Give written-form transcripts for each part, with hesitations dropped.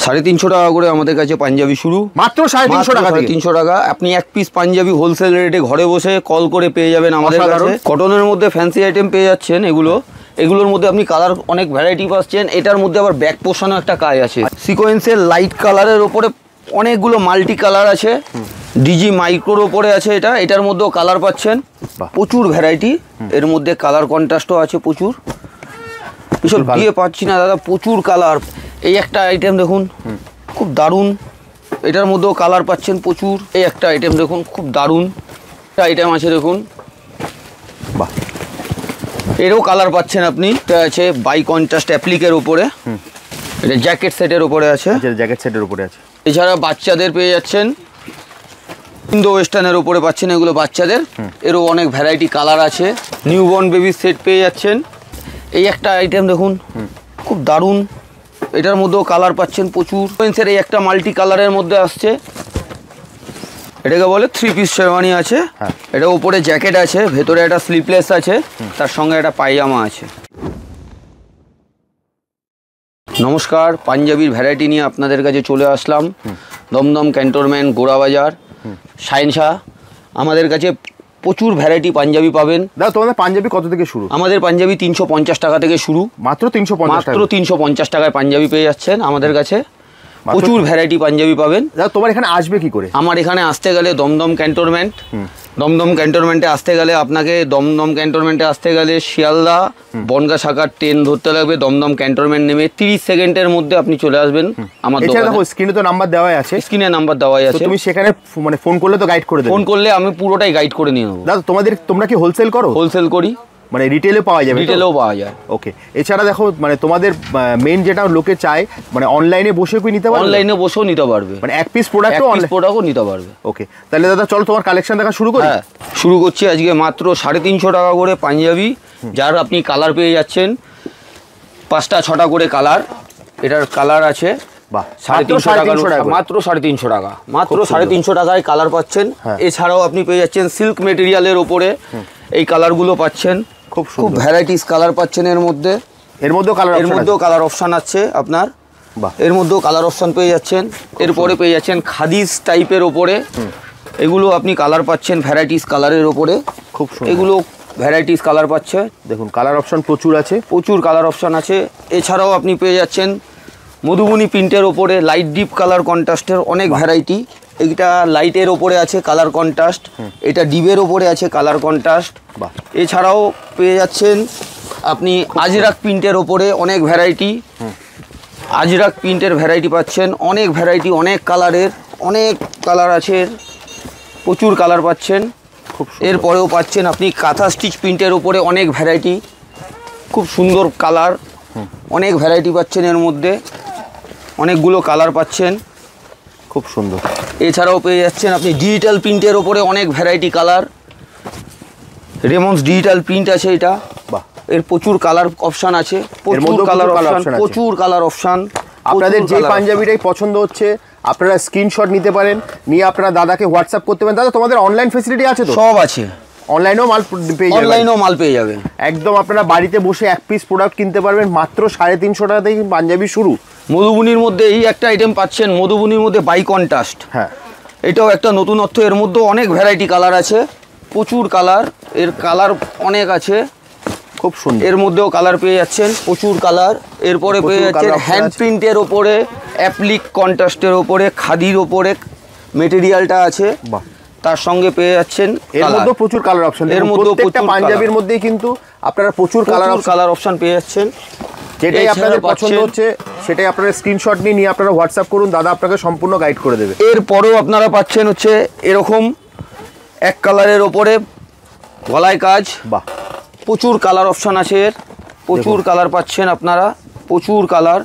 350 টাকা করে আমাদের কাছে পাঞ্জাবি শুরু, মাত্র 350 টাকা। 350 টাকা আপনি এক পিস পাঞ্জাবি হোলসেল রেটে ঘরে বসে কল করে পেয়ে যাবেন আমাদের কাছে। কটনের মধ্যে ফ্যান্সি আইটেম পেয়ে যাচ্ছেন। এগুলোর মধ্যে আপনি কালার অনেক ভ্যারাইটি পাচ্ছেন। এটার মধ্যে আবার ব্যাক পোর্শনও একটা কাজ আছে, সিকোয়েন্সের লাইট কালারের ওপরে অনেকগুলো মাল্টি কালার আছে, ডিজি মাইক্রোর ওপরে আছে। এটার মধ্যেও কালার পাচ্ছেন, প্রচুর ভ্যারাইটি। এর মধ্যে কালার কন্ট্রাস্টও আছে প্রচুর, এসব দিয়ে পাচ্ছি না দাদা, প্রচুর কালার। এই একটা আইটেম দেখুন খুব দারুণ, এটার মধ্যেও কালার পাচ্ছেন প্রচুর। এই একটা আইটেম দেখুন খুব দারুণ একটা আইটেম আছে দেখুন, বাহ, এরও কালার পাচ্ছেন আপনি। এটা আছে বাই কন্ট্রাস্ট অ্যাপ্লিকের উপরে, এটা জ্যাকেট সেটের উপরে আছে, জ্যাকেট সেটের উপরে আছে। এছাড়া বাচ্চাদের পেয়ে যাচ্ছেন ইন্দো ওয়েস্টার্নের উপরে পাচ্ছেন, এগুলো বাচ্চাদের। এরও অনেক ভ্যারাইটি কালার আছে। নিউবর্ন বেবি সেট পেয়ে যাচ্ছেন। এই একটা আইটেম দেখুন খুব দারুণ, এটার মধ্যেও কালার পাচ্ছেন প্রচুর। সিকোয়েন্সের এই একটা মাল্টি কালারের মধ্যে আসছে, এটাকে বলে 3 পিস শেরওয়ানি আছে। এটা উপরে জ্যাকেট আছে, ভেতরে একটা স্লিপলেস আছে, তার সঙ্গে একটা পায়জামা আছে। নমস্কার, পাঞ্জাবির ভ্যারাইটি নিয়ে আপনাদের কাছে চলে আসলাম। দমদম ক্যান্টনমেন্ট, গোড়াবাজার, শাহিনশাহ। আমাদের কাছে প্রচুর ভ্যারাইটি পাঞ্জাবি পাবেন। দাদা তোমাদের পাঞ্জাবি কত থেকে শুরু? আমাদের পাঞ্জাবি 350 টাকা থেকে শুরু, মাত্র 350 টাকায় পাঞ্জাবি পেয়ে যাচ্ছেন আমাদের কাছে। প্রচুর ভ্যারাইটি পাঞ্জাবি পাবেন। দাদা তোমার এখানে আসবে কি করে? আমার এখানে আসতে গেলে দমদম ক্যান্টনমেন্টে আসতে গেলে আপনাকে শিয়ালদা বনগাঁ শাখার ট্রেন ধরতে লাগবে। দমদম ক্যান্টনমেন্ট নেমে 30 সেকেন্ডের মধ্যে আপনি চলে আসবেন আমার দোকানে। দেখো স্ক্রিনে তো নাম্বার দেওয়াই আছে, স্ক্রিনে নাম্বার দেওয়াই আছে, তুমি সেখানে মানে ফোন করলে তো গাইড করে দেবে। ফোন করলে আমি পুরোটাই গাইড করে নিয়ে নেবো। দাদা তোমরা কি হোলসেল করো? হোলসেল করি, মানে রিটেলে পাওয়া যাবে? রিটেলেও পাওয়া যায়। ওকে, এছাড়া দেখো মানে তোমাদের মেইন যেটা লোকে চায় মানে অনলাইনে বসে কি নিতে পারবে? অনলাইনে বসেও নিতে পারবে, মানে এক পিস প্রোডাক্টও নিতে পারবে। ওকে, তাহলে দাদা চলো তোমার কালেকশন দেখা শুরু করি। হ্যাঁ, শুরু করছি আজকে মাত্র 350 টাকা করে পাঞ্জাবি, যার আপনি কালার পেয়ে যাচ্ছেন 5টা 6টা করে কালার। এটার কালার আছে মাত্র 350 টাকা, মাত্র 350 টাকায় কালার পাচ্ছেন। এছাড়াও আপনি পেয়ে যাচ্ছেন সিল্ক মেটেরিয়ালের ওপরে এই কালারগুলো পাচ্ছেন, খুব ভ্যারাইটিস কালার পাচ্ছেন। এর মধ্যেও কালার অপশান আছে আপনার, এর মধ্যেও কালার অপশান পেয়ে যাচ্ছেন। এরপরে পেয়ে যাচ্ছেন খাদিস টাইপের ওপরে, এগুলো আপনি কালার পাচ্ছেন ভ্যারাইটিস কালারের ওপরে, খুব এগুলো ভ্যারাইটিস কালার পাচ্ছে। দেখুন কালার অপশান প্রচুর আছে, প্রচুর কালার অপশান আছে। এছাড়াও আপনি পেয়ে যাচ্ছেন মধুবনী প্রিন্টের ওপরে লাইট ডিপ কালার কন্ট্রাস্টের অনেক ভ্যারাইটি। এইটা লাইটের ওপরে আছে কালার কন্ট্রাস্ট, এটা ডিপের ওপরে আছে কালার কন্ট্রাস্ট। এছাড়াও পেয়ে যাচ্ছেন আপনি আজরাক প্রিন্টের ওপরে অনেক ভ্যারাইটি, আজরাক প্রিন্টের ভ্যারাইটি পাচ্ছেন, অনেক ভ্যারাইটি, অনেক কালারের, অনেক কালার আছে, প্রচুর কালার পাচ্ছেন। এরপরেও পাচ্ছেন আপনি কাঁথা স্টিচ প্রিন্টের ওপরে অনেক ভ্যারাইটি, খুব সুন্দর কালার, অনেক ভ্যারাইটি পাচ্ছেন। এর মধ্যে অনেকগুলো কালার পাচ্ছেন, খুব সুন্দর। এছাড়াও পেয়ে যাচ্ছেন আপনি ডিজিটাল প্রিন্টের ওপরে অনেক variety colour, Raymonds digital print আছে এটা। এর প্রচুর কালার অপশান আছে, প্রচুর কালার অপশান। আপনাদের যে পাঞ্জাবিটাই পছন্দ হচ্ছে আপনারা স্ক্রিনশট নিতে পারেন, নিয়ে আপনারা দাদাকে হোয়াটসঅ্যাপ করতে পারেন। দাদা তোমাদের অনলাইন ফেসিলিটি আছে তো? সব আছে, অনলাইনেও মাল পেয়ে যাবেন। একদম আপনারা বাড়িতে বসে এক পিস প্রোডাক্ট কিনতে পারবেন মাত্র 350 টাকা থেকে পাঞ্জাবি শুরু। মধুবনীর মধ্যে এই একটা আইটেম পাচ্ছেন, মধুবনীর মধ্যে বাই কন্ট্রাস্ট। হ্যাঁ, এটাও একটা নতুনত্ব। এর মধ্যেও অনেক ভ্যারাইটি কালার আছে, প্রচুর কালার, এর কালার অনেক আছে, খুব সুন্দর। এর মধ্যেও কালার পেয়ে যাচ্ছেন, প্রচুর কালার। এরপরে পেয়ে যাচ্ছেন হ্যান্ড প্রিন্টের ওপরে, অ্যাপ্লিক কন্ট্রাস্টের ওপরে, খাদির ওপরে মেটেরিয়ালটা আছে, তার সঙ্গে পেয়ে যাচ্ছেন। এর মধ্যে প্রচুর কালার অপশন, এর মধ্যে প্রত্যেকটা পাঞ্জাবির মধ্যেই কিন্তু আপনারা প্রচুর কালার অপশন পেয়ে যাচ্ছেন। যেটাই আপনাদের পছন্দ হচ্ছে সেটাই আপনারা স্ক্রিনশট নিয়ে আপনারা হোয়াটসঅ্যাপ করুন, দাদা আপনাকে সম্পূর্ণ গাইড করে দেবে। এরপরেও আপনারা পাচ্ছেন হচ্ছে এরকম এক কালারের ওপরে গলায় কাজ, প্রচুর কালার অপশন আছে, এর প্রচুর কালার পাচ্ছেন আপনারা, প্রচুর কালার।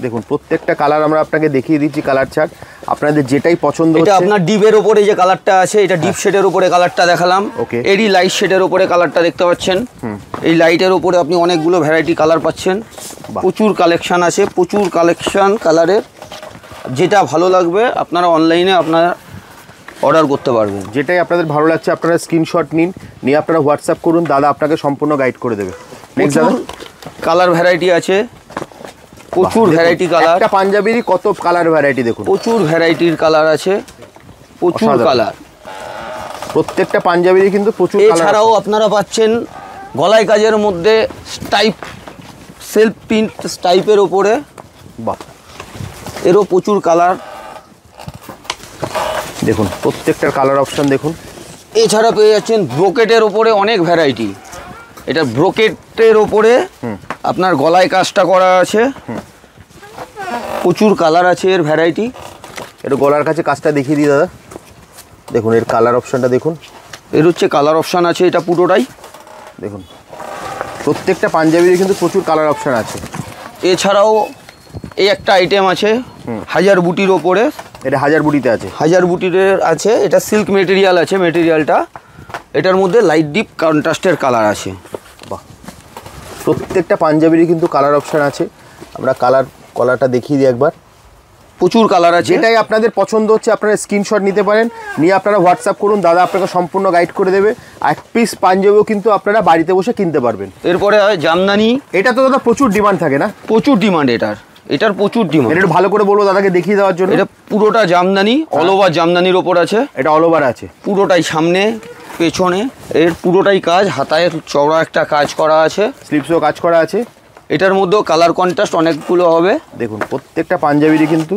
দেখুন প্রত্যেকটা কালার আমরা আপনাকে দেখিয়ে দিচ্ছি, কালার চার্ট আপনাদের যেটাই পছন্দ হচ্ছে। এটা আপনার ডিপের উপরে যে কালারটা আছে, এটা ডিপ শেডের উপরে কালারটা দেখালাম। এরই লাইট শেডের উপরে কালারটা দেখতে পাচ্ছেন। এই লাইটের উপরে আপনি অনেকগুলো ভ্যারাইটি কালার পাচ্ছেন, প্রচুর কালেকশন আছে, প্রচুর কালেকশন কালারের। যেটা ভালো লাগবে আপনারা অনলাইনে আপনারা অর্ডার করতে পারবেন। যেটাই আপনাদের ভালো লাগছে আপনারা স্ক্রিনশট নিয়ে আপনারা হোয়াটসঅ্যাপ করুন, দাদা আপনাকে সম্পূর্ণ গাইড করে দেবে। কালার ভ্যারাইটি আছে, প্রচুর ভ্যারাইটি কালার। একটা পাঞ্জাবিরই কত কালার ভ্যারাইটি দেখুন, প্রচুর ভ্যারাইটির কালার আছে, প্রচুর কালার। প্রত্যেকটা পাঞ্জাবিরই কিন্তু প্রচুর কালার। এছাড়াও আপনারা পাচ্ছেন গলায় কাজের মধ্যে স্টাইপ, সেলফ প্রিন্ট স্টাইপের ওপরে, বাহ, এরও প্রচুর কালার দেখুন, প্রত্যেকটার কালার অপশন দেখুন। এছাড়া পেয়ে যাচ্ছেন ব্রোকেটের ওপরে অনেক ভ্যারাইটি। এটা ব্রোকেটের ওপরে আপনার গলায় কাজটা করা আছে, প্রচুর কালার আছে এর ভ্যারাইটি। একটু গলার কাছে কাজটা দেখিয়ে দিই দাদা, দেখুন এর কালার অপশনটা দেখুন। এর হচ্ছে কালার অপশান আছে, এটা পুরোটাই দেখুন, প্রত্যেকটা পাঞ্জাবির কিন্তু প্রচুর কালার অপশন আছে। এছাড়াও এই একটা আইটেম আছে হাজার বুটির ওপরে, এটা হাজার বুটিতে আছে, হাজার বুটির আছে। এটা সিল্ক মেটেরিয়াল আছে, মেটেরিয়ালটা এটার মধ্যে লাইট ডিপ কন্ট্রাস্টের কালার আছে। বাহ, প্রত্যেকটা পাঞ্জাবিরই কিন্তু কালার অপশন আছে। আমরা কলারটা দেখিয়ে দিই একবার। প্রচুর কালার আছে, যেটাই আপনাদের পছন্দ হচ্ছে আপনারা স্ক্রিনশট নিতে পারেন, নিয়ে আপনারা হোয়াটসঅ্যাপ করুন, দাদা আপনাকে সম্পূর্ণ গাইড করে দেবে। এক পিস পাঞ্জাবিও কিন্তু আপনারা বাড়িতে বসে কিনতে পারবেন। এরপরে হয় জামদানি। এটা তো দাদা প্রচুর ডিমান্ড থাকে না? প্রচুর ডিমান্ড এটার প্রচুর ডিমান্ড। এটা একটু ভালো করে বলবো দাদাকে দেখিয়ে দেওয়ার জন্য। এটা পুরোটা জামদানি, অল ওভার জামদানির ওপর আছে। এটা অল ওভার আছে পুরোটাই, সামনে পেছনে এর পুরোটাই কাজ, হাতায় চওড়া একটা কাজ করা আছে, স্লিপসও কাজ করা আছে। এটার মধ্যেও কালার কন্ট্রাস্ট অনেকগুলো হবে। দেখুন প্রত্যেকটা পাঞ্জাবিরই কিন্তু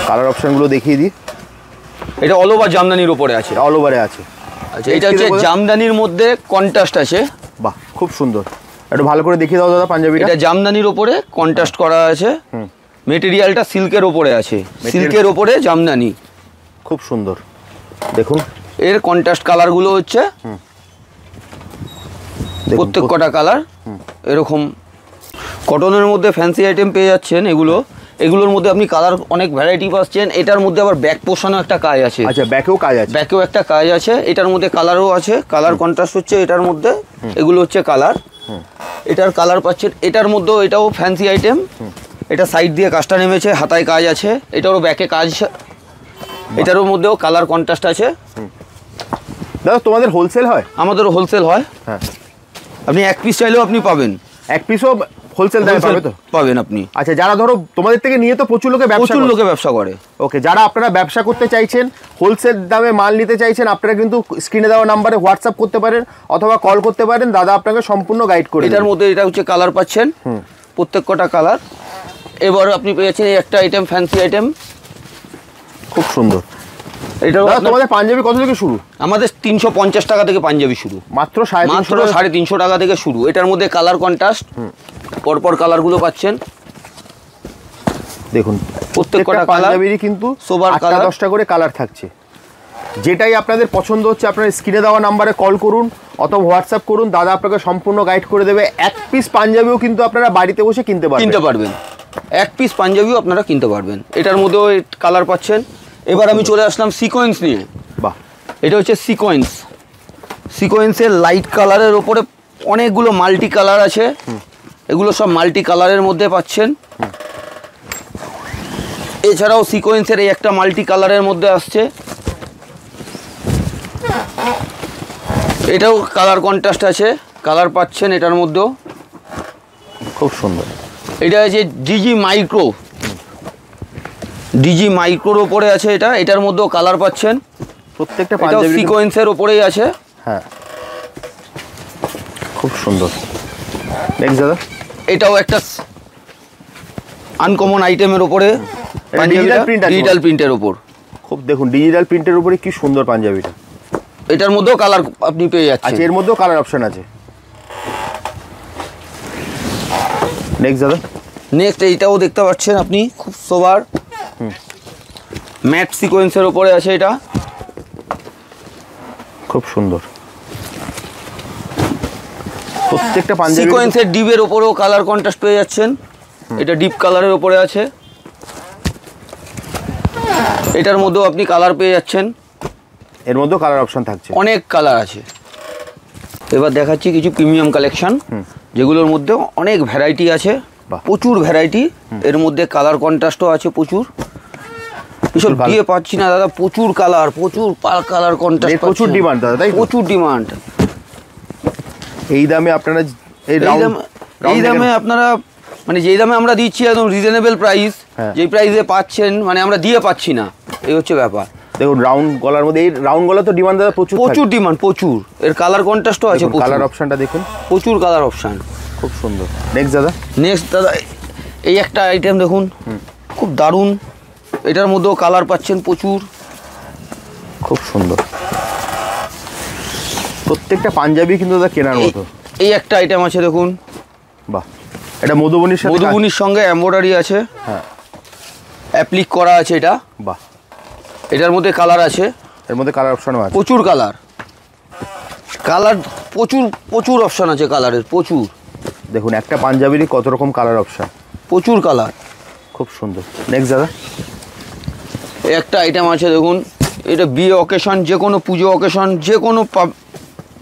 কালার অপশনগুলো দেখিয়ে দিই। এটা অল ওভার জামদানির ওপরে আছে, অল ওভারে আছে। আচ্ছা, এটা হচ্ছে জামদানির মধ্যে কন্ট্রাস্ট আছে। বাহ, খুব সুন্দর। একটু ভালো করে দেখিয়ে দাও দাদা পাঞ্জাবিটা। এটা জামদানির ওপরে কন্ট্রাস্ট করা আছে, মেটেরিয়ালটা সিল্কের ওপরে আছে, সিল্কের ওপরে জামদানি, খুব সুন্দর। দেখুন এর কন্ট্রাস্ট কালারগুলো হচ্ছে প্রত্যেক কটা কালার এরকম। কটনের মধ্যে ফ্যান্সি আইটেম পেয়ে যাচ্ছেন এগুলোর মধ্যে আপনি কালার অনেক ভ্যারাইটি পাচ্ছেন। এটার মধ্যে আবার ব্যাক পোর্শনও একটা কাজ আছে। আচ্ছা, ব্যাকেও কাজ আছে, ব্যাকেও একটা কাজ আছে। এটার মধ্যে কালারও আছে, কালার কন্ট্রাস্ট হচ্ছে এটার মধ্যে, এগুলো হচ্ছে কালার। এটার কালার পাচ্ছেন, এটার মধ্যেও এটাও ফ্যান্সি আইটেম। এটা সাইড দিয়ে কাজটা নেমেছে, হাতায় কাজ আছে, এটারও ব্যাকে কাজ, এটারও মধ্যেও কালার কন্ট্রাস্ট আছে। দাদা তোমাদের হোলসেল হয়? আমাদেরও হোলসেল হয়। হ্যাঁ, আপনি এক পিস চাইলেও আপনি পাবেন, এক পিসও হোলসেল দামে পাবে তো? পাবেন আপনি। আচ্ছা, যারা ধরো তোমাদের থেকে নিয়ে তো প্রচুর লোকে ব্যবসা করে। ওকে, যারা আপনারা ব্যবসা করতে চাইছেন, হোলসেল দামে মাল নিতে চাইছেন, আপনারা কিন্তু স্ক্রিনে দেওয়া নাম্বারে হোয়াটসঅ্যাপ করতে পারেন অথবা কল করতে পারেন, দাদা আপনাকে সম্পূর্ণ গাইড করে। এটার মধ্যে এটা হচ্ছে কালার পাচ্ছেন, প্রত্যেক কটা কালার। এবার আপনি পেয়েছেন একটা আইটেম, ফ্যান্সি আইটেম, খুব সুন্দর। এটা তোমাদের পাঞ্জাবি কত থেকে শুরু? আমাদের 350 টাকা থেকে পাঞ্জাবি শুরু, মাত্র 350 টাকা থেকে শুরু। এটার মধ্যে কালার কন্ট্রাস্ট, পরপর কালারগুলো পাচ্ছেন। দেখুন প্রত্যেকটা পাঞ্জাবিরই কিন্তু সোবার কালার, 10টা করে কালার থাকছে। যেটাই আপনাদের পছন্দ হচ্ছে আপনারা স্ক্রিনে দেওয়া নাম্বারে কল করুন অথবা হোয়াটসঅ্যাপ করুন, দাদা আপনাকে সম্পূর্ণ গাইড করে দেবে। এক পিস পাঞ্জাবিও কিন্তু আপনারা বাড়িতে বসে কিনতে পারবেন। এক পিস পাঞ্জাবিও আপনারা কিনতে পারবেন। এটার মধ্যেও কালার পাচ্ছেন। এবার আমি চলে আসলাম সিকোয়েন্স নিয়ে। বাহ, এটা হচ্ছে সিকোয়েন্সের লাইট কালারের ওপরে অনেকগুলো মাল্টি কালার আছে। এগুলো সব মাল্টি কালারের মধ্যে পাচ্ছেন। এছাড়াও সিকোয়েন্সের এই একটা মাল্টি কালারের মধ্যে আসছে, এটাও কালার কন্ট্রাস্ট আছে, কালার পাচ্ছেন এটার মধ্যেও, খুব সুন্দর। এটা হচ্ছে ডিজি মাইক্রোর ওপরে আছে। এটার মধ্যেও কালার পাচ্ছেন, প্রত্যেকটা পাঞ্জাবি সিকোয়েন্সের ওপরেই আছে। হ্যাঁ, খুব সুন্দর। নেক্সট দাদা, এটাও একটা আনকমন আইটেমের ওপরে, ডিজিটাল প্রিন্টের ওপর। খুব দেখুন ডিজিটাল প্রিন্টের উপরে কি সুন্দর পাঞ্জাবিটা। এটার মধ্যেও কালার আপনি পেয়ে যাচ্ছেন। আচ্ছা, এর মধ্যেও কালার অপশন আছে। নেক্সট দাদা, নেক্সট এইটাও দেখতে পাচ্ছেন আপনি, খুব সোবার ম্যাট সিকোয়েন্সের ওপরে আছে। এটা খুব সুন্দর। প্রত্যেকটা পাঞ্জাবি সিকোয়েন্সের ডিপের ওপরেও কালার কন্ট্রাস্ট পেয়ে যাচ্ছেন। এটা ডিপ কালারের ওপরে আছে। এটার মধ্যেও আপনি কালার পেয়ে যাচ্ছেন, এর মধ্যেও কালার অপশন থাকছে, অনেক কালার আছে। এবার দেখাচ্ছি কিছু প্রিমিয়াম কালেকশন, যেগুলোর মধ্যে অনেক ভ্যারাইটি আছে, প্রচুর ভ্যারাইটি। এর মধ্যে কালার কন্ট্রাস্টও আছে প্রচুর। এসব দিয়ে পাচ্ছি না দাদা, প্রচুর কালার, প্রচুর কালার কন্ট্রাস্ট, প্রচুর ডিমান্ড দাদা, তাই প্রচুর ডিমান্ড। এই দামে আপনারা এই দামে আপনারা মানে যেই দামে আমরা দিচ্ছি একদম রিজনেবল প্রাইস, যেই প্রাইসে পাচ্ছেন মানে আমরা দিয়ে পাচ্ছি না, এই হচ্ছে ব্যাপার। দেখুন রাউন্ড গলার মধ্যে, এই রাউন্ড গলা তো ডিমান্ড দাদা প্রচুর প্রচুর ডিমান্ড, প্রচুর। এর কালার কন্ট্রাস্টও আছে, কালার অপশনটা দেখুন, প্রচুর কালার অপশন, খুব সুন্দর। নেক্সট দাদা, নেক্সট দাদা এই একটা আইটেম দেখুন, খুব দারুণ, এটার মধ্যেও কালার পাচ্ছেন প্রচুর, খুব সুন্দর। প্রত্যেকটা পাঞ্জাবি কিন্তু দাদা কেনার মতো। এই একটা আইটেম আছে দেখুন, বাহ, এটা মধুবনীর সাথে, মধুবনীর সঙ্গে এমব্রয়ডারি আছে, হ্যাঁ অ্যাপ্লিক করা আছে এটা। বাহ, এটার মধ্যে কালার আছে, এর মধ্যে কালার অপশনও আছে, প্রচুর কালার, প্রচুর প্রচুর অপশন আছে কালারের, প্রচুর। দেখুন একটা পাঞ্জাবিরই কত রকম কালার অপশন, প্রচুর কালার, খুব সুন্দর। নেক্সট দাদা, এই একটা আইটেম আছে দেখুন, এটা বিয়ে অকেশন, যে কোনো পুজো অকেশন, যে কোনো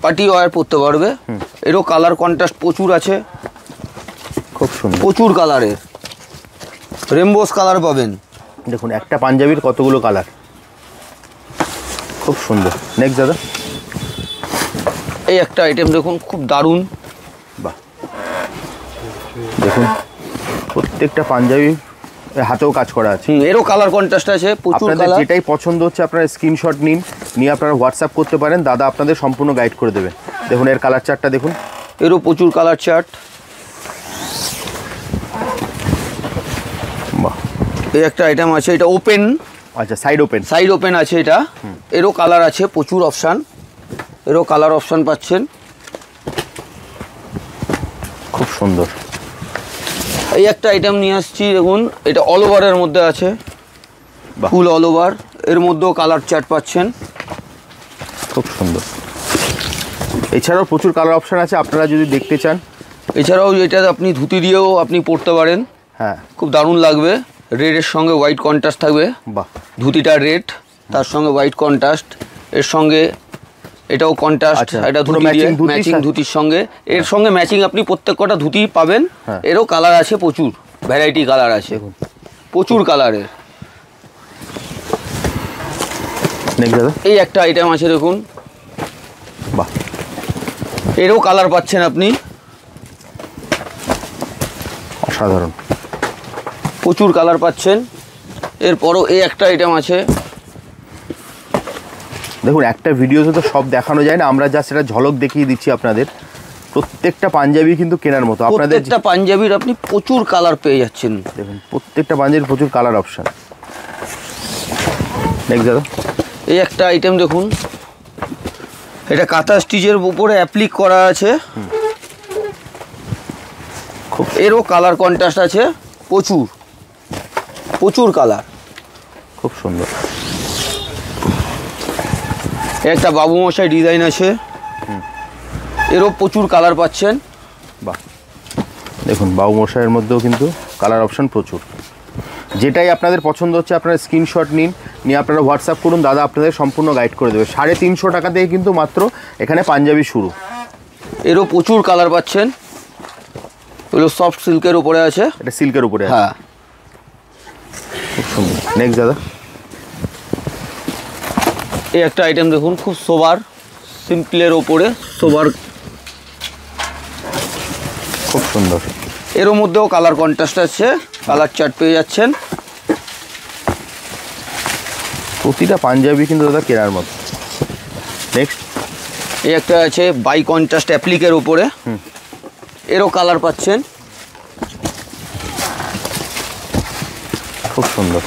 পার্টি ওয়্যার পরতে পারবে। এরও কালার কন্ট্রাস্ট প্রচুর আছে, খুব সুন্দর, প্রচুর কালারের, রেমবোস কালার পাবেন। দেখুন একটা পাঞ্জাবির কতগুলো কালার, খুব সুন্দর। নেক্সট দাদা, এই একটা আইটেম দেখুন, খুব দারুণ, বাহ, দেখুন প্রত্যেকটা পাঞ্জাবি হাতেও কাজ করা আছে, এরও কালার কন্ট্রাস্ট আছে, প্রচুর আপনাদের কালার। যেটাই পছন্দ হচ্ছে আপনারা স্ক্রিনশট নিন, নিয়ে আপনারা হোয়াটসঅ্যাপ করতে পারেন, দাদা আপনাদের সম্পূর্ণ গাইড করে দেবে। দেখুন এর কালার চার্টটা দেখুন, এরও প্রচুর কালার চার্ট। বাহ, এই একটা আইটেম আছে, এটা ওপেন, আচ্ছা সাইড ওপেন, সাইড ওপেন আছে এটা, এরও কালার আছে, প্রচুর অপশান, এরও কালার অপশান পাচ্ছেন, খুব সুন্দর। এই একটা আইটেম নিয়ে আসছি দেখুন, এটা অল ওভারের মধ্যে আছে, ফুল অল ওভার, এর মধ্যেও কালার চার্ট পাচ্ছেন, খুব সুন্দর। এছাড়াও প্রচুর কালার অপশান আছে আপনারা যদি দেখতে চান। এছাড়াও এটা আপনি ধুতি দিয়েও আপনি পরতে পারেন, হ্যাঁ খুব দারুণ লাগবে, রেডের সঙ্গে হোয়াইট কন্ট্রাস্ট থাকবে, বাহ, ধুতিটা রেড, তার সঙ্গে হোয়াইট কন্ট্রাস্ট, এর সঙ্গে এটাও কন্ট্রাস্ট, আচ্ছা, এটা পুরো ধুতি দিয়ে matching ধুতির ম্যাচিং, সাথে। ধুতির সঙ্গে এর সঙ্গে ম্যাচিং আপনি প্রত্যেক কটা ধুতি পাবেন। হ্যাঁ। এরও কালার আছে, প্রচুর ভ্যারাইটি কালার আছে, প্রচুর কালারের। নেক্সট দাদা, এই একটা আইটেম আছে দেখুন, বাহ, এরও কালার পাচ্ছেন আপনি, অসাধারণ, প্রচুর কালার পাচ্ছেন। এরপরও এই একটা আইটেম আছে, দেখুন একটা ভিডিওতে তো সব দেখানো যায় না, আমরা জাস্ট এটা ঝলক দেখিয়ে দিচ্ছি আপনাদের। প্রত্যেকটা পাঞ্জাবি কিন্তু কেনার মতো, আপনাদের প্রত্যেকটা পাঞ্জাবির আপনি প্রচুর কালার পেয়ে যাচ্ছেন। দেখুন প্রত্যেকটা পাঞ্জাবির প্রচুর কালার অপশন। নেক্সট দাদা, এই একটা আইটেম দেখুন, এটা কাঁথা স্টিচের উপরে অ্যাপ্লিক করা আছে, খুব এরও কালার কন্ট্রাস্ট আছে, প্রচুর প্রচুর কালার, খুব সুন্দর। একটা বাবু মশাই ডিজাইন আছে, এরও প্রচুর কালার পাচ্ছেন। বাহ, দেখুন বাবু মশাইয়ের মধ্যেও কিন্তু কালার অপশন প্রচুর। যেটাই আপনাদের পছন্দ হচ্ছে আপনারা স্ক্রিনশট নিন, নিয়ে আপনারা হোয়াটসঅ্যাপ করুন, দাদা আপনাদের সম্পূর্ণ গাইড করে দেবে। 350 টাকা থেকে কিন্তু মাত্র এখানে পাঞ্জাবি শুরু। এরও প্রচুর কালার পাচ্ছেন, এগুলো সফট সিল্কের উপরে আছে, এটা সিল্কের উপরে আছে। হ্যাঁ খুব সুন্দর। নেক্সট দাদা, এই একটা আইটেম দেখুন, খুব সোবার, সিম্পলের ওপরে সোবার, খুব সুন্দর। এরও মধ্যেও কালার কন্ট্রাস্ট আছে, কালার চার্ট পেয়ে যাচ্ছেন। প্রতিটা পাঞ্জাবি কিন্তু দাদা কেনার মতো। নেক্সট, এই একটা আছে বাই কন্ট্রাস্ট অ্যাপ্লিকের উপরে, এরও কালার পাচ্ছেন, খুব সুন্দর।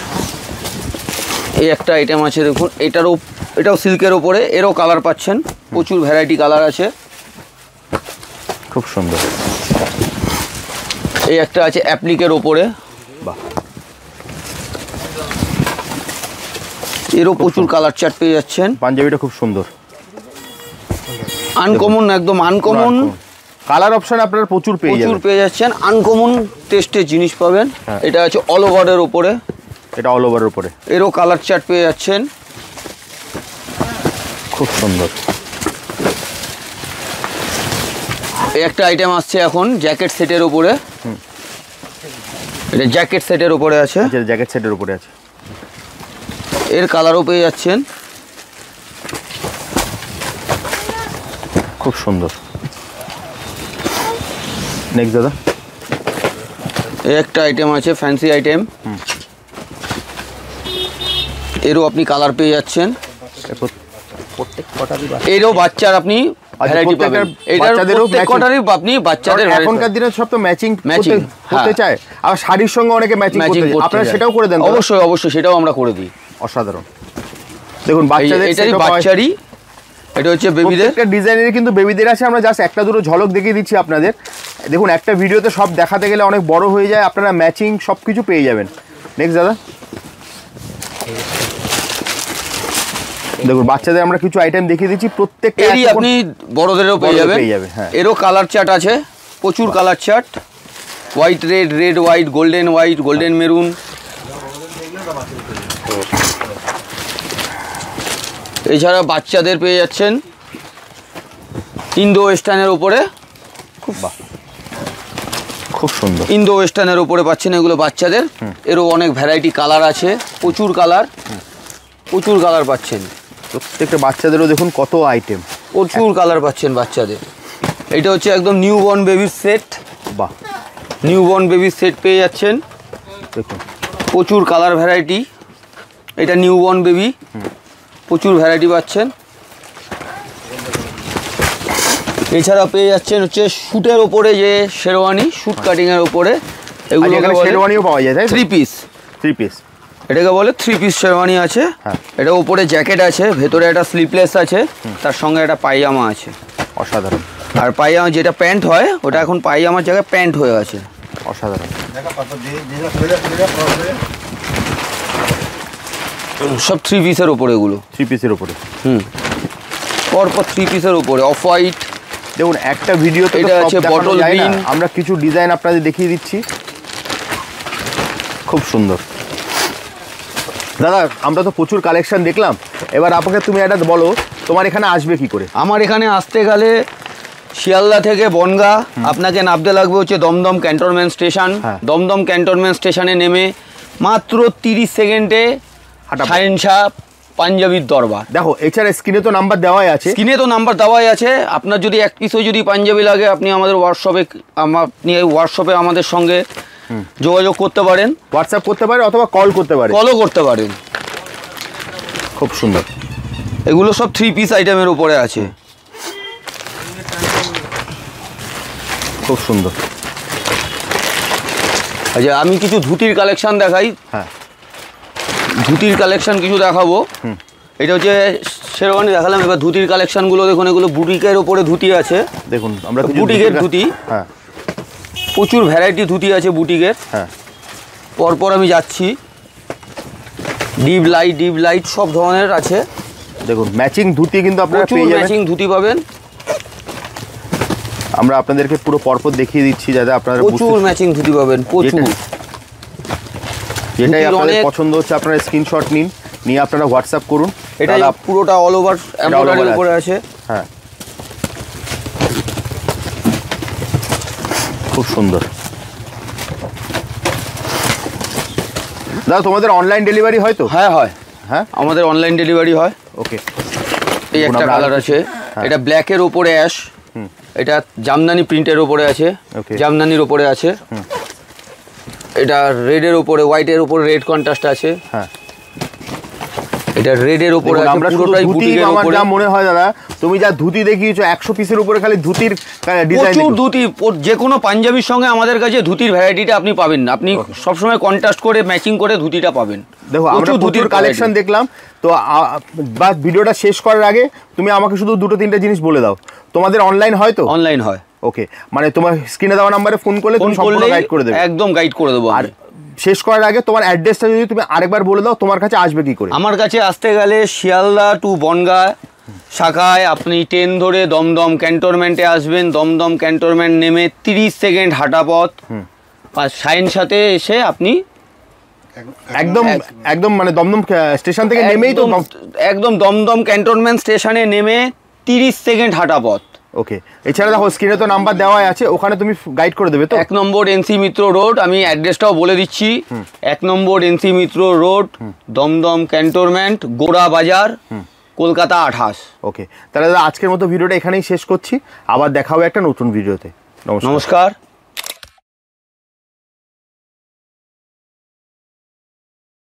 এই একটা আইটেম আছে দেখুন, এটাও সিল্কের ওপরে, এরও কালার পাচ্ছেন, প্রচুর ভ্যারাইটি কালার আছে, খুব সুন্দর। এই একটা আছে অ্যাপ্লিকের ওপরে, বাহ, এরও প্রচুর কালার চার্ট পেয়ে যাচ্ছেন। পাঞ্জাবিটা খুব সুন্দর, আনকমন, একদম আনকমন কালার অপশন আপনারা প্রচুর পেয়ে যাচ্ছেন, আনকমন টেস্টের জিনিস পাবেন। এটা আছে অল ওভারের ওপরে, এটা অল ওভারের উপরে, এরও কালার চার্ট পেয়ে যাচ্ছেন, খুব সুন্দর। এই একটা আইটেম আসছে এখন জ্যাকেট সেটের উপরে, এটা জ্যাকেট সেটের উপরে আছে, যেটা জ্যাকেট সেটের উপরে আছে, এর কালারও পেয়ে যাচ্ছেন, খুব সুন্দর। নেক্সট দাদা, এই একটা আইটেম আছে ফ্যান্সি আইটেম, এরও আপনি কালার পেয়ে যাচ্ছেন। এরও বাচ্চার আপনি ভ্যারাইটি পাবেন, এটার প্রত্যেকটারই আপনি বাচ্চাদের। এখনকার দিনে সব তো ম্যাচিং করতে চায়, আর শাড়ির সঙ্গে অনেকে ম্যাচিং করতে, আপনারা সেটাও করে দেন? অবশ্যই অবশ্যই, সেটাও আমরা করে দিই। অসাধারণ। দেখুন বাচ্চাদের, এটারই বাচ্চারই, এটা হচ্ছে বেবিদের। একটা ডিজাইনের কিন্তু বেবিদের আছে, আমরা জাস্ট একটা দুটো ঝলক দেখিয়ে দিচ্ছি আপনাদের। দেখুন একটা ভিডিওতে সব দেখাতে গেলে অনেক বড় হয়ে যায়, আপনারা ম্যাচিং সব কিছু পেয়ে যাবেন। নেক্সট দাদা, দেখুন বাচ্চাদের আমরা কিছু আইটেম দেখিয়ে দিচ্ছি, প্রত্যেকটা আপনি বড়দেরও পেয়ে যাবেন। হ্যাঁ, এরও কালার চার্ট আছে, প্রচুর colour chart, white red, red white, golden white, golden maroon. এছাড়া বাচ্চাদের পেয়ে যাচ্ছেন ইন্দো ওয়েস্টার্নের উপরে, খুব সুন্দর ইন্দো ওয়েস্টার্নের উপরে পাচ্ছেন এগুলো বাচ্চাদের। এরও অনেক ভ্যারাইটি কালার আছে, প্রচুর কালার, প্রচুর কালার পাচ্ছেন। প্রত্যেকটা বাচ্চাদেরও দেখুন কত আইটেম, প্রচুর কালার পাচ্ছেন বাচ্চাদের। এটা হচ্ছে একদম নিউ বর্ন বেবির সেট। বাহ, নিউ বর্ন বেবির সেট পেয়ে যাচ্ছেন, দেখুন প্রচুর কালার ভ্যারাইটি। এটা নিউ বর্ন বেবি, প্রচুর ভ্যারাইটি পাচ্ছেন। এছাড়া পেয়ে যাচ্ছেন হচ্ছে শুটের ওপরে যে শেরওয়ানি, শুট কাটিংয়ের ওপরে, এগুলো শেরওয়ানিও পাওয়া যায়, তাই? 3 পিস, 3 পিস এটাকে বলে 3 পিস শেরওয়ানি আছে। এটা উপরে জ্যাকেট আছে, ভেতরে একটা স্লিপলেস আছে, তার সঙ্গে একটা পায়জামা আছে। অসাধারণ। আর পায়জামা যেটা প্যান্ট হয়, ওটা এখন পায়জামার জায়গায় প্যান্ট হয়ে আছে। অসাধারণ। সব 3 পিসের ওপরে, এগুলো 3 পিসের ওপরে। পরপর 3 পিসের ওপরে অফ হোয়াইট। দেখুন একটা ভিডিওতে এটা আছে বটল গ্রিন, আমরা কিছু ডিজাইন আপনাদের দেখিয়ে দিচ্ছি, খুব সুন্দর। দাদা আমরা তো প্রচুর কালেকশন দেখলাম, এবার আপনাকে তুমি একটা বলো তোমার এখানে আসবে কি করে? আমার এখানে আসতে গেলে শিয়ালদা থেকে বনগাঁ আপনাকে নামতে লাগবে হচ্ছে Dum Dum cantonment station. Dum Dum cantonment স্টেশনে নেমে মাত্র 30 সেকেন্ডে শাহেনশাহ পাঞ্জাবির দরবার। দেখো এছাড়া স্ক্রিনে তো নাম্বার দেওয়াই আছে, স্ক্রিনে তো নাম্বার দেওয়াই আছে। আপনার যদি এক পিসও যদি পাঞ্জাবি লাগে, আপনি আমাদের হোয়াটসঅ্যাপে আমাদের সঙ্গে যোগাযোগ করতে পারেন, হোয়াটসঅ্যাপ করতে পারেন অথবা কল করতে পারেন, কলও করতে পারেন। খুব সুন্দর। এগুলো সব 3 পিস আইটেমের উপরে আছে, খুব সুন্দর। আচ্ছা আমি কিছু ধুতির কালেকশন দেখাই। হ্যাঁ, ধুতির কালেকশন কিছু দেখাবো। এটা হচ্ছে শেরওয়ানি দেখালাম, এবার ধুতির কালেকশনগুলো দেখুন। এগুলো বুটিকের ওপরে ধুতি আছে, দেখুন আমরা বুটিকের ধুতি। হ্যাঁ, প্রচুর ভ্যারাইটি ধুতি আছে বুটিকের। হ্যাঁ, পরপর আমি যাচ্ছি। ডিপ লাইট সব ধরনের আছে। দেখুন ম্যাচিং ধুতি কিন্তু আপনারা পেয়ে যাবেন, ম্যাচিং ধুতি পাবেন। আমরা আপনাদেরকে পুরো পরপর দেখিয়ে দিচ্ছি যাতে আপনারা প্রচুর ম্যাচিং ধুতি পাবেন, প্রচুর। যেটাই আপনাদের পছন্দ হচ্ছে আপনারা স্ক্রিনশট নিয়ে আপনারা হোয়াটসঅ্যাপ করুন। এটা পুরোটা অল ওভার এমব্রয়ডারির উপরে আছে। হ্যাঁ, খুব সুন্দর। দাদা তোমাদের অনলাইন ডেলিভারি হয় তো? হ্যাঁ হয়, হ্যাঁ আমাদের অনলাইন ডেলিভারি হয়। ওকে, এই একটা কালার আছে, এটা ব্ল্যাকের ওপরে অ্যাশ, এটা জামদানি প্রিন্টের ওপরে আছে, জামদানির ওপরে আছে। এটা রেডের ওপরে, হোয়াইটের ওপরে রেড কন্ট্রাস্ট আছে। হ্যাঁ, এটা রেডের ওপরে আছে, আমরা পুরোটাই বুটিকের ওপরে। যা মনে হয় দাদা তুমি যা ধুতি দেখিয়েছো 100 পিসের উপরে খালি ধুতির ডিজাইন, প্রচুর ধুতি। যে কোনো পাঞ্জাবির সঙ্গে আমাদের কাছে ধুতির ভ্যারাইটিটা আপনি পাবেন না, আপনি সবসময় কন্ট্রাস্ট করে ম্যাচিং করে ধুতিটা পাবেন। দেখো আমরা ধুতির কালেকশন দেখলাম তো, বাস ভিডিওটা শেষ করার আগে তুমি আমাকে শুধু 2-3টা জিনিস বলে দাও। তোমাদের অনলাইন হয় তো? অনলাইন হয়। ওকে, মানে তোমার স্ক্রিনে দেওয়া নম্বরে ফোন করলে তুমি সম্পূর্ণ গাইড করে দেবে? একদম গাইড করে দেবো। আর শেষ করার আগে তোমার অ্যাড্রেসটা যদি তুমি আরেকবার বলে দাও, তোমার কাছে আসবে কি করে? আমার কাছে আসতে গেলে শিয়ালদা টু বনগাঁ শাখায় আপনি ট্রেন ধরে দমদম ক্যান্টনমেন্টে আসবেন। দমদম ক্যান্টনমেন্ট নেমে 30 সেকেন্ড হাঁটা পথ, আর শাহেনশাতে এসে আপনি একদম মানে দমদম স্টেশন থেকে নেমেই তো, একদম দমদম ক্যান্টনমেন্ট স্টেশনে নেমে 30 সেকেন্ড হাঁটা পথ। ওকে, এছাড়া দেখো স্ক্রিনে তো নাম্বার দেওয়াই আছে, ওখানে তুমি গাইড করে দেবে তো? 1 নম্বর এনসি মিত্র রোড, আমি অ্যাড্রেসটাও বলে দিচ্ছি। 1 নম্বর এনসি মিত্র রোড, দমদম ক্যান্টনমেন্ট, গোড়া বাজার, কলকাতা 28। ওকে, তাহলে দাদা আজকের মতো ভিডিওটা এখানেই শেষ করছি, আবার দেখা হবে একটা নতুন ভিডিওতে। নমস্কার।